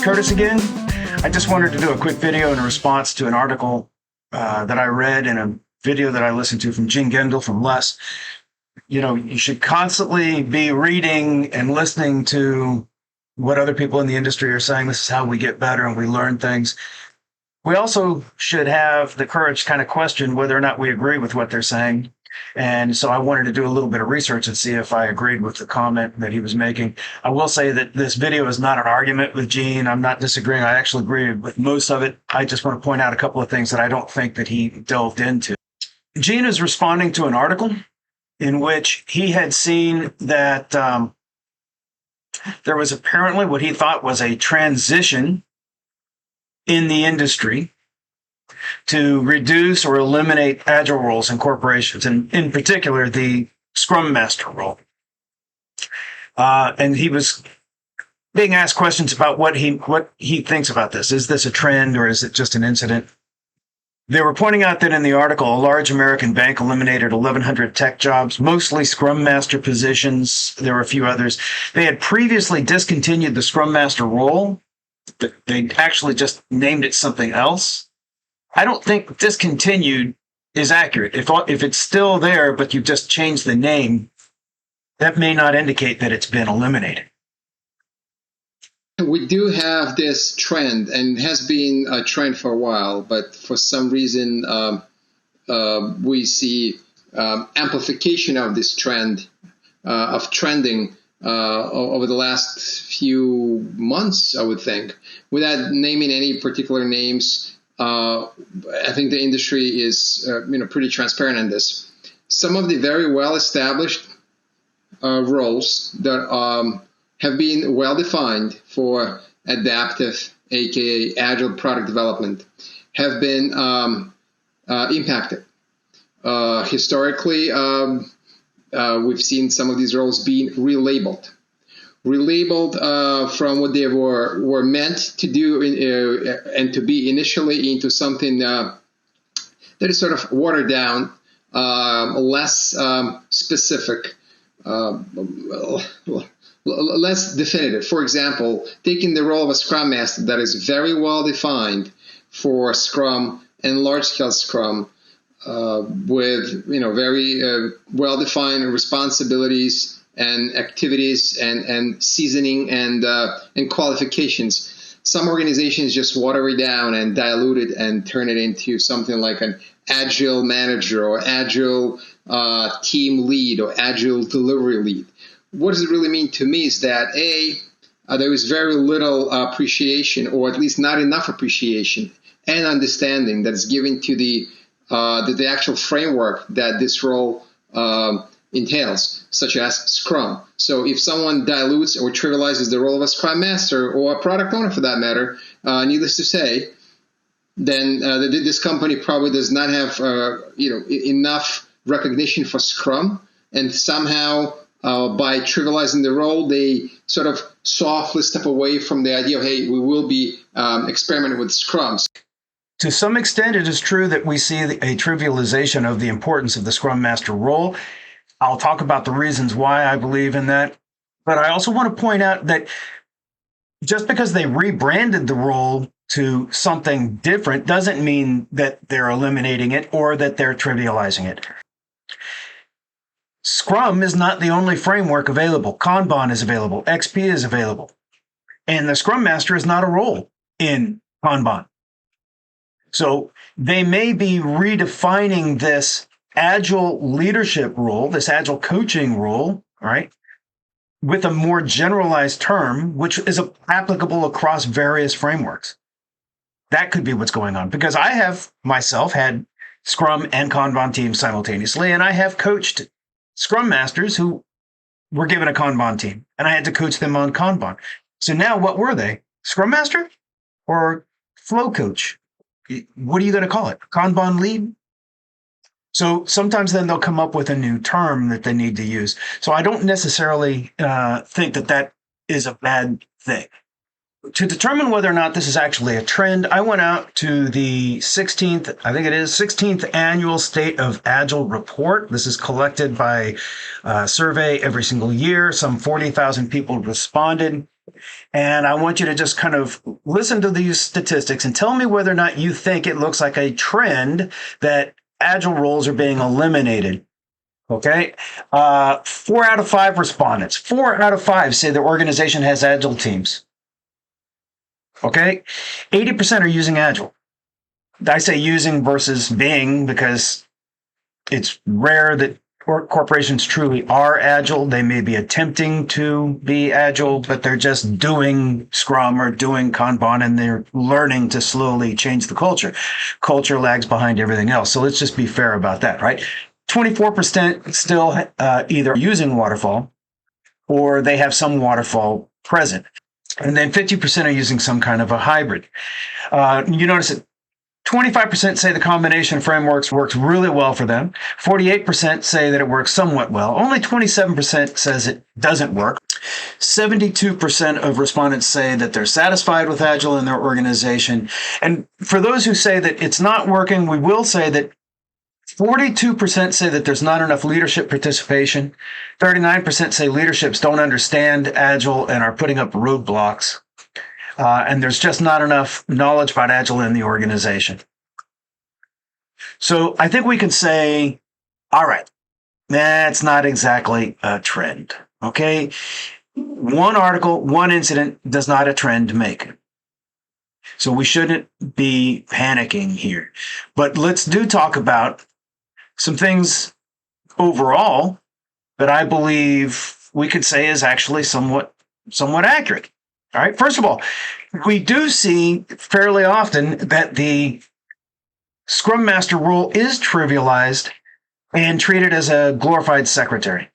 Curtis again. I just wanted to do a quick video in response to an article that I read and a video that I listened to from Gendel from Les. You know, you should constantly be reading and listening to what other people in the industry are saying. This is how we get better and we learn things. We also should have the courage to kind of question whether or not we agree with what they're saying. And so I wanted to do a little bit of research and see if I agreed with the comment that he was making. I will say that this video is not an argument with Gene. I'm not disagreeing. I actually agree with most of it. I just want to point out a couple of things that I don't think that he delved into. Gene is responding to an article in which he had seen that there was apparently what he thought was a transition in the industry to reduce or eliminate agile roles in corporations, and in particular, the Scrum Master role. And he was being asked questions about what he thinks about this. Is this a trend or is it just an incident? They were pointing out that in the article, a large American bank eliminated 1,100 tech jobs, mostly Scrum Master positions. There were a few others. They had previously discontinued the Scrum Master role. They actually just named it something else. I don't think discontinued is accurate. If it's still there, but you've just changed the name, that may not indicate that it's been eliminated. We do have this trend, and it has been a trend for a while, but for some reason we see amplification of this trend, of trending over the last few months, I would think. Without naming any particular names, I think the industry is pretty transparent on this. Some of the very well-established roles that have been well-defined for adaptive, aka agile product development, have been impacted. Historically, we've seen some of these roles being relabeled from what they were meant to do and to be initially into something that is sort of watered down, less specific, less definitive. For example, taking the role of a Scrum Master that is very well defined for Scrum and large-scale Scrum, with very well-defined responsibilities and activities and seasoning and qualifications. Some organizations just water it down and dilute it and turn it into something like an agile manager or agile team lead or agile delivery lead. What does it really mean to me is that there is very little appreciation, or at least not enough appreciation and understanding that is given to the actual framework that this role entails, such as Scrum. So if someone dilutes or trivializes the role of a Scrum Master or a product owner for that matter, needless to say, then this company probably does not have enough recognition for Scrum, and somehow by trivializing the role, they sort of softly step away from the idea of, hey, we will be experimenting with Scrums. To some extent, it is true that we see a trivialization of the importance of the Scrum Master role. I'll talk about the reasons why I believe in that. But I also want to point out that just because they rebranded the role to something different doesn't mean that they're eliminating it or that they're trivializing it. Scrum is not the only framework available. Kanban is available. XP is available. And the Scrum Master is not a role in Kanban. So they may be redefining this agile leadership role, this agile coaching role, right, with a more generalized term, which is applicable across various frameworks. That could be what's going on, because I have myself had Scrum and Kanban teams simultaneously, and I have coached Scrum Masters who were given a Kanban team, and I had to coach them on Kanban. So now what were they? Scrum Master or Flow Coach? What are you going to call it? Kanban lead? So sometimes then they'll come up with a new term that they need to use. So I don't necessarily think that that is a bad thing. To determine whether or not this is actually a trend, I went out to the 16th annual State of Agile report. This is collected by survey every single year. Some 40,000 people responded. And I want you to just kind of listen to these statistics and tell me whether or not you think it looks like a trend that Agile roles are being eliminated. Okay. 4 out of 5 respondents, 4 out of 5 say their organization has Agile teams. Okay. 80% are using Agile. I say using versus being because it's rare that corporations truly are Agile. They may be attempting to be Agile, but they're just doing Scrum or doing Kanban, and they're learning to slowly change the culture. Culture lags behind everything else. So let's just be fair about that, right? 24% still either using waterfall or they have some waterfall present. And then 50% are using some kind of a hybrid. You notice that 25% say the combination of frameworks works really well for them. 48% say that it works somewhat well. Only 27% says it doesn't work. 72% of respondents say that they're satisfied with Agile in their organization. And for those who say that it's not working, we will say that 42% say that there's not enough leadership participation. 39% say leaderships don't understand Agile and are putting up roadblocks. And there's just not enough knowledge about Agile in the organization. So I think we can say, all right, that's not exactly a trend. Okay. One article, one incident does not a trend make. So we shouldn't be panicking here. But let's talk about some things overall that I believe we could say is actually somewhat accurate. All right. First of all, we do see fairly often that the Scrum Master role is trivialized and treated as a glorified secretary.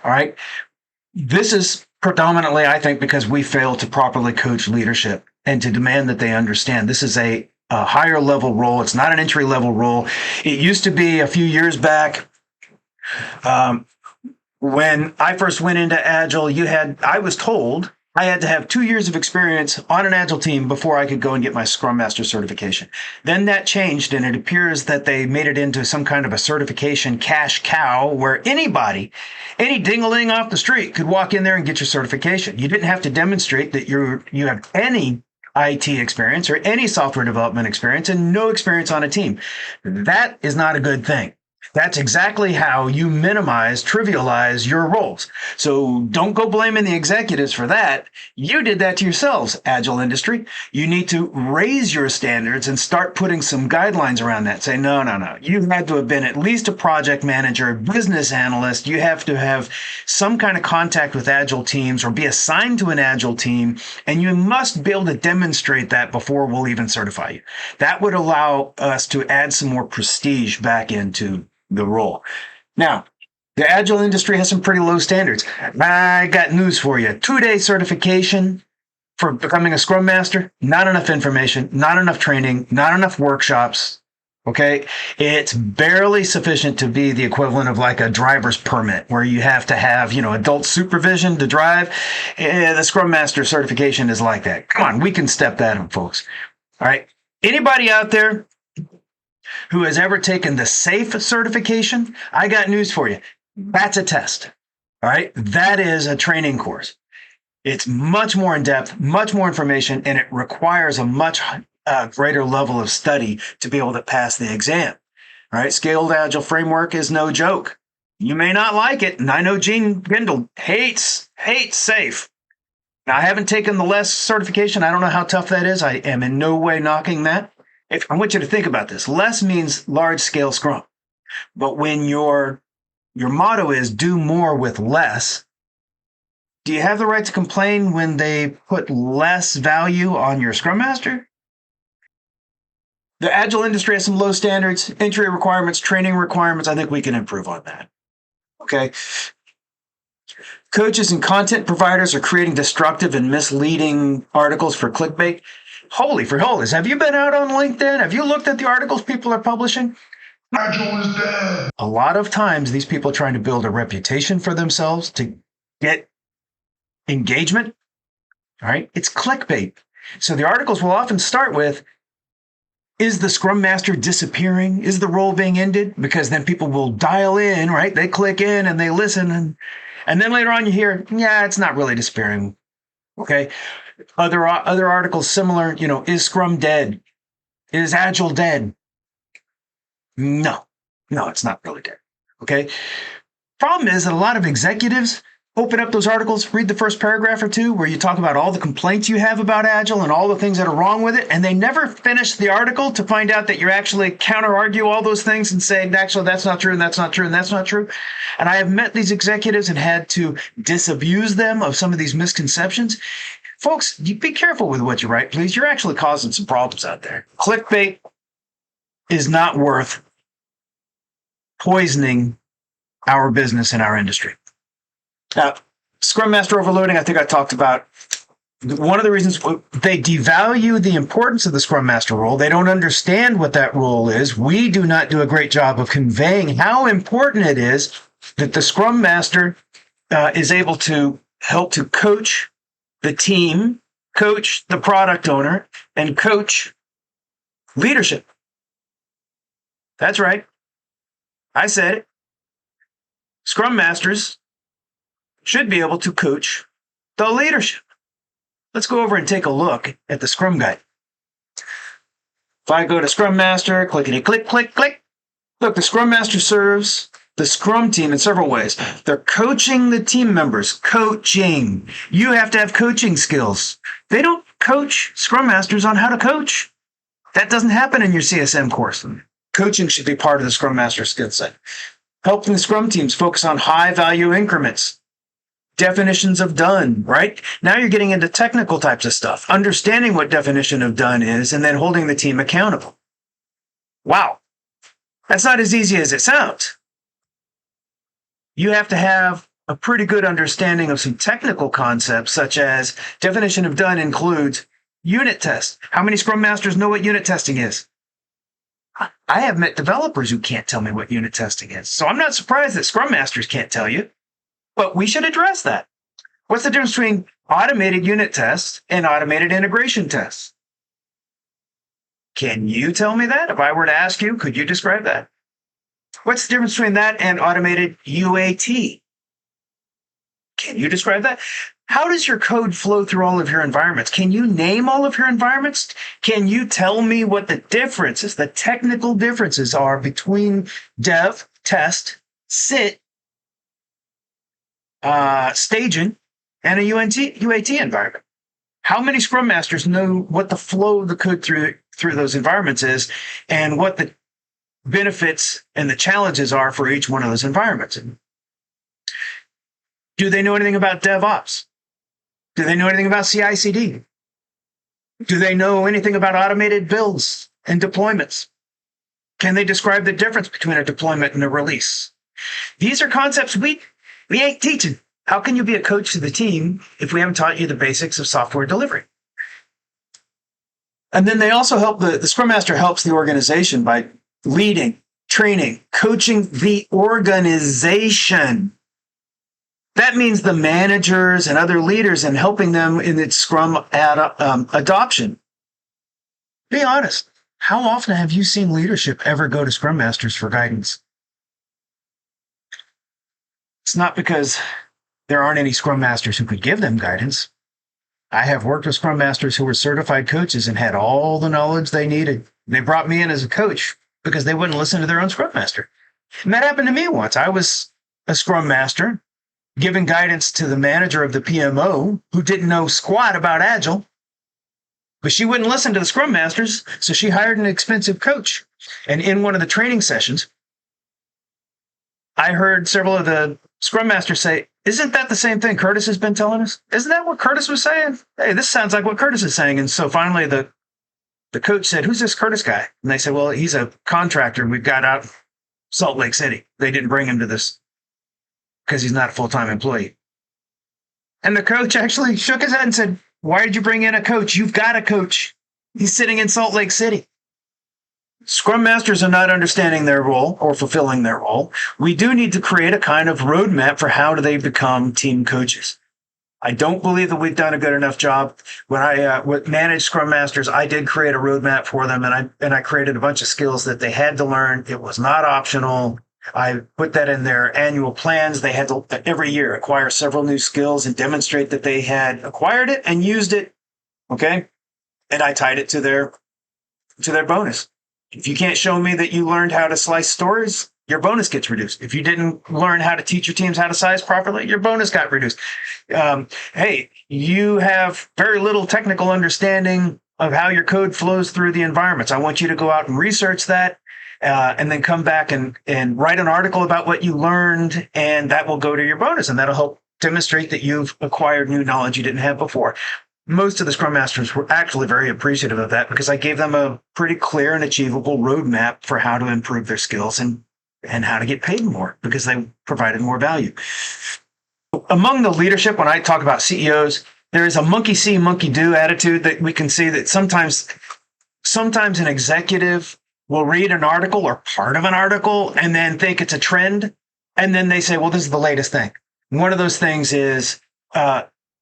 All right. This is predominantly, I think, because we fail to properly coach leadership and to demand that they understand this is a higher level role. It's not an entry level role. It used to be a few years back. When I first went into Agile, I was told I had to have 2 years of experience on an Agile team before I could go and get my Scrum Master certification. Then that changed, and it appears that they made it into some kind of a certification cash cow where anybody, any ding-a-ling off the street could walk in there and get your certification. You didn't have to demonstrate that you have any IT experience or any software development experience and no experience on a team. That is not a good thing. That's exactly how you trivialize your roles. So don't go blaming the executives for that. You did that to yourselves, Agile industry. You need to raise your standards and start putting some guidelines around that. Say, no. You had to have been at least a project manager, a business analyst. You have to have some kind of contact with Agile teams or be assigned to an Agile team. And you must be able to demonstrate that before we'll even certify you. That would allow us to add some more prestige back into the role. Now, the Agile industry has some pretty low standards. I got news for you. 2-day certification for becoming a Scrum Master, not enough information, not enough training, not enough workshops. Okay. It's barely sufficient to be the equivalent of like a driver's permit where you have to have, adult supervision to drive. The Scrum Master certification is like that. Come on, we can step that up, folks. All right. Anybody out there who has ever taken the SAFE certification, I got news for you. That's a test. All right. That is a training course. It's much more in depth, much more information, and it requires a much greater level of study to be able to pass the exam. All right. Scaled Agile framework is no joke. You may not like it. And I know Gendel hates SAFE. Now, I haven't taken the LESS certification. I don't know how tough that is. I am in no way knocking that. I want you to think about this. Less means large scale Scrum. But when your motto is do more with less, do you have the right to complain when they put less value on your Scrum Master? The Agile industry has some low standards, entry requirements, training requirements. I think we can improve on that. Okay. Coaches and content providers are creating destructive and misleading articles for clickbait. Holy for holies. Have you been out on LinkedIn? Have you looked at the articles people are publishing? Agile is dead. A lot of times these people are trying to build a reputation for themselves to get engagement. All right. It's clickbait. So the articles will often start with, is the Scrum Master disappearing? Is the role being ended? Because then people will dial in, right? They click in and they listen. And then later on you hear, yeah, it's not really despairing. Okay. Other articles similar, is Scrum dead? Is Agile dead? No, it's not really dead. Okay. Problem is that a lot of executives open up those articles, read the first paragraph or two where you talk about all the complaints you have about Agile and all the things that are wrong with it, and they never finish the article to find out that you're actually counter-argue all those things and say, actually, that's not true, and that's not true, and that's not true. And I have met these executives and had to disabuse them of some of these misconceptions. Folks, you be careful with what you write, please. You're actually causing some problems out there. Clickbait is not worth poisoning our business and our industry. Now, Scrum Master overloading, I think I talked about. One of the reasons they devalue the importance of the Scrum Master role. They don't understand what that role is. We do not do a great job of conveying how important it is that the Scrum Master is able to help to coach the team, coach the product owner, and coach leadership. That's right. I said it. Scrum Masters should be able to coach the leadership. Let's go over and take a look at the Scrum Guide. If I go to Scrum Master, clickety click, click, click. Look, the Scrum Master serves the Scrum team in several ways. They're coaching the team members. Coaching. You have to have coaching skills. They don't coach Scrum Masters on how to coach. That doesn't happen in your CSM course. Coaching should be part of the Scrum Master skill set. Helping the Scrum teams focus on high-value increments. Definitions of done, right? Now you're getting into technical types of stuff. Understanding what definition of done is and then holding the team accountable. Wow. That's not as easy as it sounds. You have to have a pretty good understanding of some technical concepts, such as definition of done includes unit test. How many Scrum Masters know what unit testing is? I have met developers who can't tell me what unit testing is. So I'm not surprised that Scrum Masters can't tell you. But we should address that. What's the difference between automated unit tests and automated integration tests? Can you tell me that? If I were to ask you, could you describe that? What's the difference between that and automated UAT? Can you describe that? How does your code flow through all of your environments? Can you name all of your environments? Can you tell me what the differences, the technical differences are between dev, test, sit, staging, and a UAT environment? How many Scrum Masters know what the flow of the code through those environments is and what the benefits and the challenges are for each one of those environments? Do they know anything about DevOps? Do they know anything about CI/CD? Do they know anything about automated builds and deployments? Can they describe the difference between a deployment and a release? These are concepts we ain't teaching. How can you be a coach to the team if we haven't taught you the basics of software delivery? And then they also help, the Scrum Master helps the organization by leading, training, coaching the organization. That means the managers and other leaders and helping them in its Scrum adoption. Be honest. How often have you seen leadership ever go to Scrum Masters for guidance? It's not because there aren't any Scrum Masters who could give them guidance. I have worked with Scrum Masters who were certified coaches and had all the knowledge they needed. They brought me in as a coach because they wouldn't listen to their own Scrum Master. And that happened to me once. I was a Scrum Master giving guidance to the manager of the PMO who didn't know squat about Agile, but she wouldn't listen to the Scrum Masters, so she hired an expensive coach. And in one of the training sessions, I heard several of the Scrum Masters say, "Isn't that the same thing Curtis has been telling us? Isn't that what Curtis was saying? Hey, this sounds like what Curtis is saying." And so finally the coach said, "Who's this Curtis guy?" And they said, "Well, he's a contractor we've got out in Salt Lake City. They didn't bring him to this because he's not a full-time employee." And the coach actually shook his head and said, "Why did you bring in a coach? You've got a coach. He's sitting in Salt Lake City." Scrum Masters are not understanding their role or fulfilling their role. We do need to create a kind of roadmap for how do they become team coaches. I don't believe that we've done a good enough job. When I managed Scrum Masters, I did create a roadmap for them, and I created a bunch of skills that they had to learn. It was not optional. I put that in their annual plans. They had to every year acquire several new skills and demonstrate that they had acquired it and used it. Okay. And I tied it to their bonus. If you can't show me that you learned how to slice stories, your bonus gets reduced. If you didn't learn how to teach your teams how to size properly, your bonus got reduced. Hey, you have very little technical understanding of how your code flows through the environments. I want you to go out and research that and then come back and write an article about what you learned, and that will go to your bonus, and that'll help demonstrate that you've acquired new knowledge you didn't have before. Most of the Scrum Masters were actually very appreciative of that because I gave them a pretty clear and achievable roadmap for how to improve their skills and how to get paid more because they provided more value. Among the leadership, when I talk about CEOs, there is a monkey see, monkey do attitude that we can see that sometimes an executive will read an article or part of an article and then think it's a trend. And then they say, well, this is the latest thing. One of those things is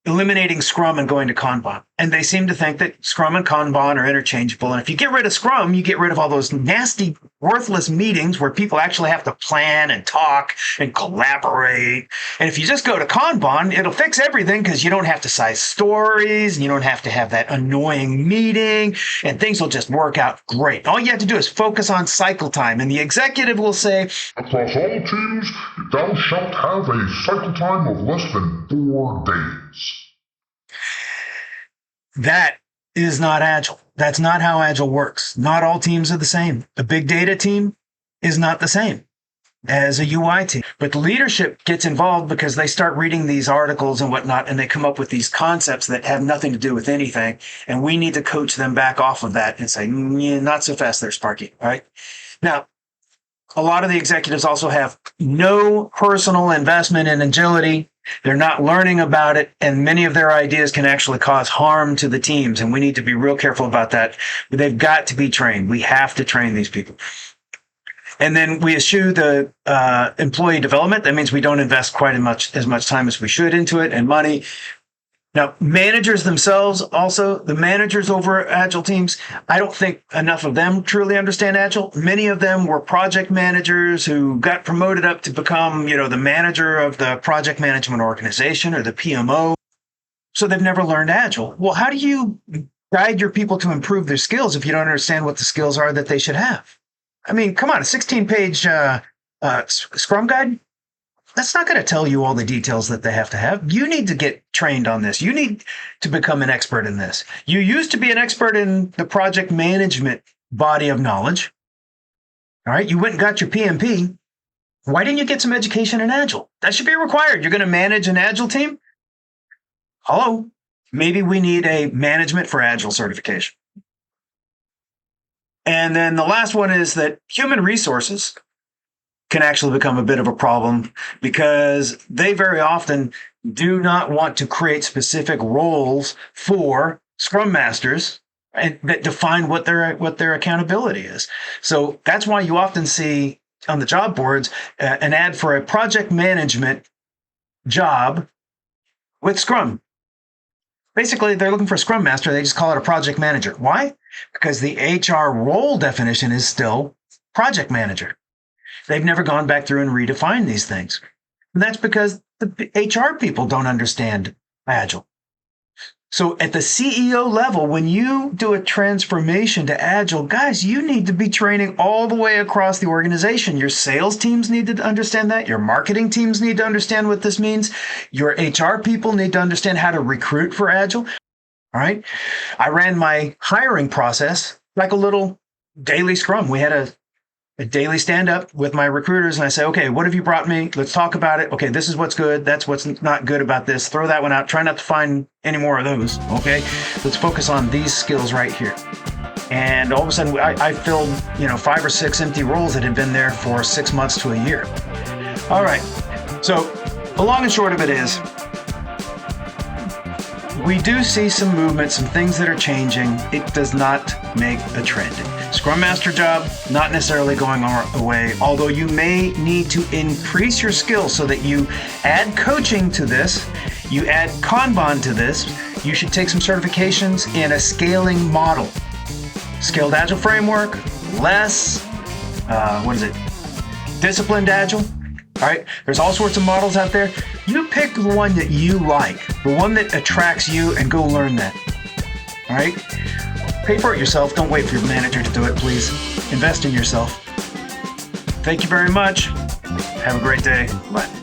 eliminating Scrum and going to Kanban. And they seem to think that Scrum and Kanban are interchangeable. And if you get rid of Scrum, you get rid of all those nasty, worthless meetings where people actually have to plan and talk and collaborate. And if you just go to Kanban, it'll fix everything because you don't have to size stories and you don't have to have that annoying meeting and things will just work out great. All you have to do is focus on cycle time. And the executive will say, across all teams, thou shalt have a cycle time of less than 4 days. That is not Agile. That's not how Agile works. Not all teams are the same. A big data team is not the same as a UI team. But the leadership gets involved because they start reading these articles and whatnot, and they come up with these concepts that have nothing to do with anything. And we need to coach them back off of that and say, not so fast there, Sparky. All right. Now, a lot of the executives also have no personal investment in agility. They're not learning about it, and many of their ideas can actually cause harm to the teams, and we need to be real careful about that. They've got to be trained. We have to train these people. And then we eschew the employee development. That means we don't invest quite as much time as we should into it and money. Now, managers themselves also, the managers over Agile teams, I don't think enough of them truly understand Agile. Many of them were project managers who got promoted up to become, the manager of the project management organization or the PMO. So they've never learned Agile. Well, how do you guide your people to improve their skills if you don't understand what the skills are that they should have? I mean, come on, a 16-page Scrum guide? That's not going to tell you all the details that they have to have. You need to get trained on this. You need to become an expert in this. You used to be an expert in the project management body of knowledge. All right. You went and got your PMP. Why didn't you get some education in Agile? That should be required. You're going to manage an Agile team? Hello. Maybe we need a management for Agile certification. And then the last one is that human resources can actually become a bit of a problem because they very often do not want to create specific roles for Scrum Masters and that define what their accountability is. So that's why you often see on the job boards an ad for a project management job with Scrum. Basically, they're looking for a Scrum Master. They just call it a project manager. Why? Because the HR role definition is still project manager. They've never gone back through and redefined these things. And that's because the HR people don't understand Agile. So at the CEO level, when you do a transformation to Agile, guys, you need to be training all the way across the organization. Your sales teams need to understand that. Your marketing teams need to understand what this means. Your HR people need to understand how to recruit for Agile. All right. I ran my hiring process like a little daily Scrum. We had a daily stand-up with my recruiters, and I say, okay, what have you brought me? Let's talk about it. Okay, this is what's good. That's what's not good about this. Throw that one out. Try not to find any more of those, okay? Let's focus on these skills right here. And all of a sudden, I filled 5 or 6 empty roles that had been there for 6 months to a year. All right, so the long and short of it is, we do see some movement, some things that are changing. It does not make a trend. Scrum Master job, not necessarily going away, although you may need to increase your skills so that you add coaching to this, you add Kanban to this, you should take some certifications in a scaling model. Scaled Agile framework, less, disciplined Agile. All right, there's all sorts of models out there. You pick the one that you like, the one that attracts you, and go learn that. All right, pay for it yourself. Don't wait for your manager to do it, please. Invest in yourself. Thank you very much. Have a great day. Bye.